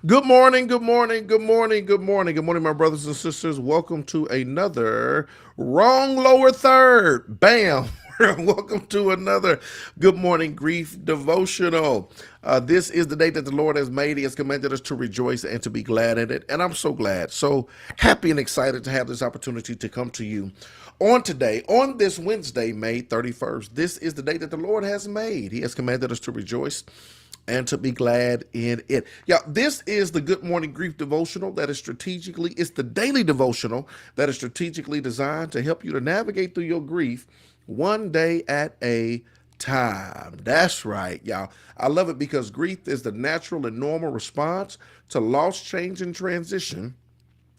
Good morning, good morning, good morning, good morning, good morning, my brothers and sisters. Welcome to another wrong lower third. Bam. Welcome to another Good Morning Grief devotional. This is the day that the Lord has made. He has commanded us to rejoice and to be glad in it. And I'm so glad, so happy and excited to have this opportunity to come to you on today, on this Wednesday, May 31st. This is the day that the Lord has made. He has commanded us to rejoice and to be glad in it. Yeah, this is the Good Morning Grief devotional that is strategically, it's the daily devotional that is strategically designed to help you to navigate through your grief one day at a time. That's right, y'all. I love it because grief is the natural and normal response to loss, change, and transition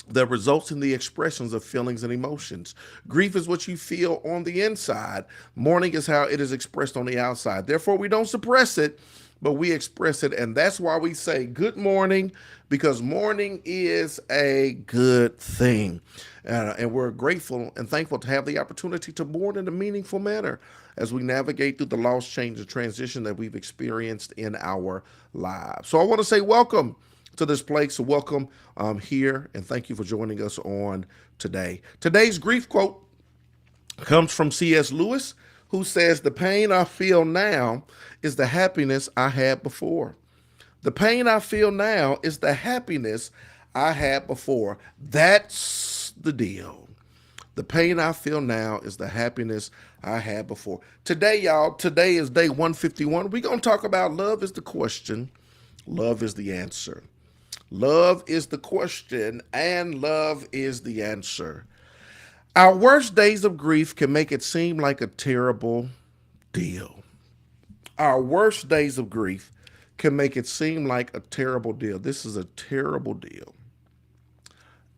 that results in the expressions of feelings and emotions. Grief is what you feel on the inside. Mourning is how it is expressed on the outside. Therefore, we don't suppress it, but we express it. And that's why we say good morning, because mourning is a good thing. And we're grateful and thankful to have the opportunity to mourn in a meaningful manner as we navigate through the loss, change, and transition that we've experienced in our lives. So I want to say welcome to this place. So welcome here, and thank you for joining us on today. Today's grief quote comes from C.S. Lewis, who says, "The pain I feel now is the happiness I had before. The pain I feel now is the happiness I had before." That's the deal. The pain I feel now is the happiness I had before. Today, y'all, today is day 151. We're going to talk about love is the question, love is the answer. Love is the question, and love is the answer. Our worst days of grief can make it seem like a terrible deal. Our worst days of grief can make it seem like a terrible deal. This is a terrible deal.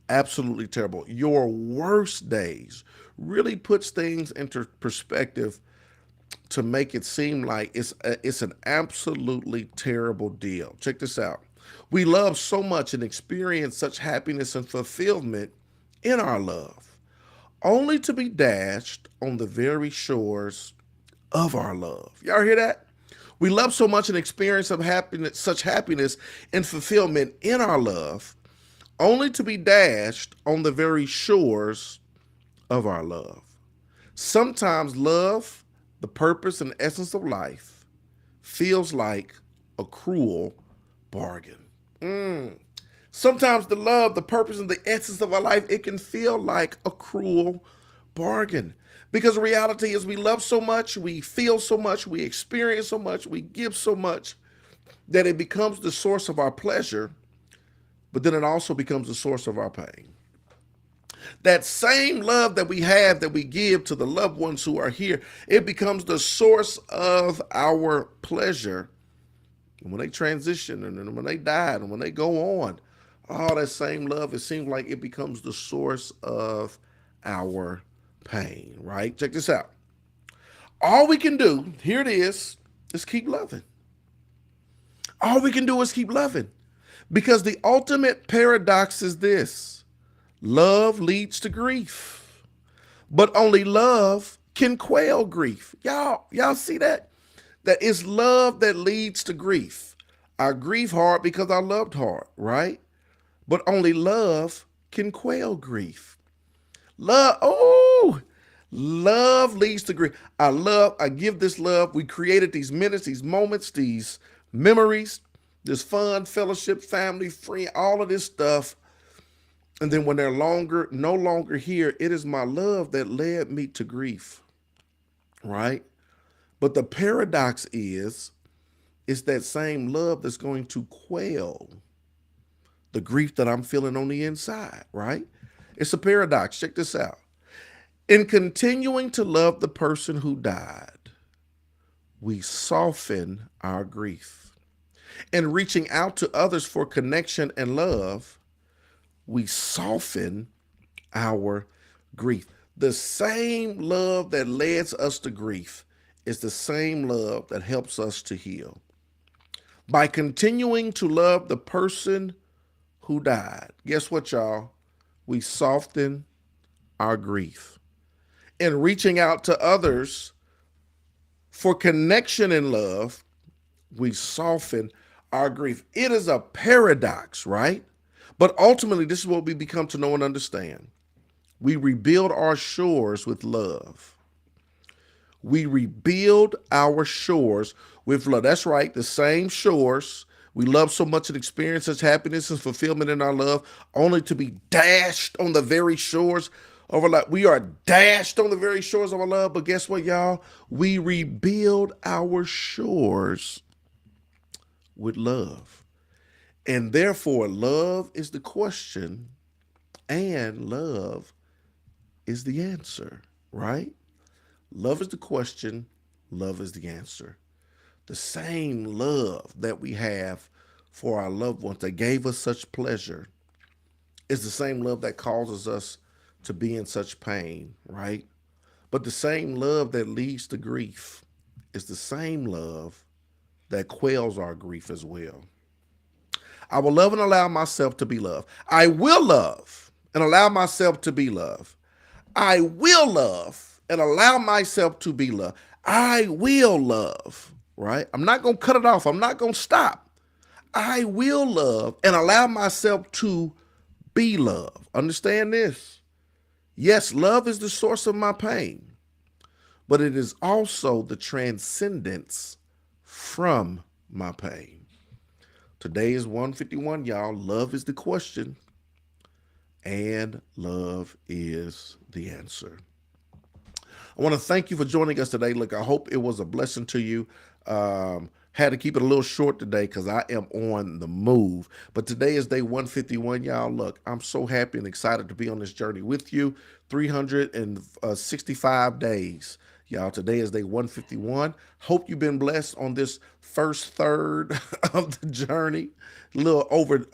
Absolutely terrible. Your worst days really puts things into perspective to make it seem like it's an absolutely terrible deal. Check this out. We love so much and experience such happiness and fulfillment in our love, only to be dashed on the very shores of our love. Y'all hear that? We love so much and experience some happiness, such happiness and fulfillment in our love, only to be dashed on the very shores of our love. Sometimes love, the purpose and essence of life, feels like a cruel bargain. Sometimes the love, the purpose, and the essence of our life, it can feel like a cruel bargain. Because the reality is we love so much, we feel so much, we experience so much, we give so much that it becomes the source of our pleasure, but then it also becomes the source of our pain. That same love that we have, that we give to the loved ones who are here, it becomes the source of our pleasure. And when they transition and when they die and when they go on, all that same love, it seems like it becomes the source of our pain, right? Check this out. All we can do, here it is keep loving. All we can do is keep loving. Because the ultimate paradox is this: love leads to grief, but only love can quell grief. Y'all see that? That it's love that leads to grief. I grieve hard because I loved hard, right? But only love can quell grief. Love leads to grief. I give this love. We created these minutes, these moments, these memories, this fun, fellowship, family, friend, all of this stuff. And then when they're no longer here, it is my love that led me to grief, right? But the paradox is, it's that same love that's going to quell the grief that I'm feeling on the inside, right? It's a paradox. Check this out. In continuing to love the person who died, we soften our grief. In reaching out to others for connection and love, we soften our grief. The same love that leads us to grief is the same love that helps us to heal. By continuing to love the person who died, guess what, y'all? We soften our grief. In reaching out to others for connection and love, we soften our grief. It is a paradox, right? But ultimately, this is what we become to know and understand. We rebuild our shores with love. We rebuild our shores with love. That's right, the same shores we love so much and experience such happiness and fulfillment in our love, only to be dashed on the very shores of our love. We are dashed on the very shores of our love, but guess what, y'all? We rebuild our shores with love. And therefore, love is the question and love is the answer, right? Love is the question, love is the answer. The same love that we have for our loved ones that gave us such pleasure is the same love that causes us to be in such pain, right? But the same love that leads to grief is the same love that quells our grief as well. I will love and allow myself to be loved. I will love and allow myself to be loved. I will love and allow myself to be loved. I will love, right? I'm not going to cut it off. I'm not going to stop. I will love and allow myself to be loved. Understand this. Yes, love is the source of my pain, but it is also the transcendence from my pain. Today is 151, y'all. Love is the question, and love is the answer. I want to thank you for joining us today. Look, I hope it was a blessing to you. Had to keep it a little short today because I am on the move. But today is day 151, y'all. Look, I'm so happy and excited to be on this journey with you. 365 days. Y'all, today is day 151. Hope you've been blessed on this first third of the journey. A little over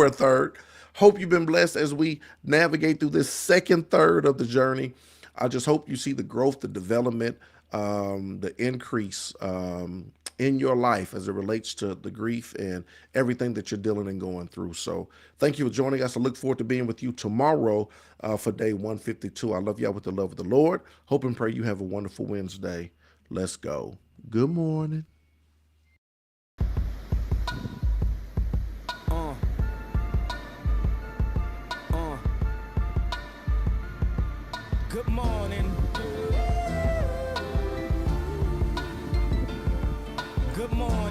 a third. Hope you've been blessed as we navigate through this second third of the journey. I just hope you see the growth, the development, the increase in your life as it relates to the grief and everything that you're dealing and going through. So thank you for joining us. I look forward to being with you tomorrow for day 152. I love y'all with the love of the Lord. Hope and pray you have a wonderful Wednesday. Let's go. Good morning. Good morning. Good morning.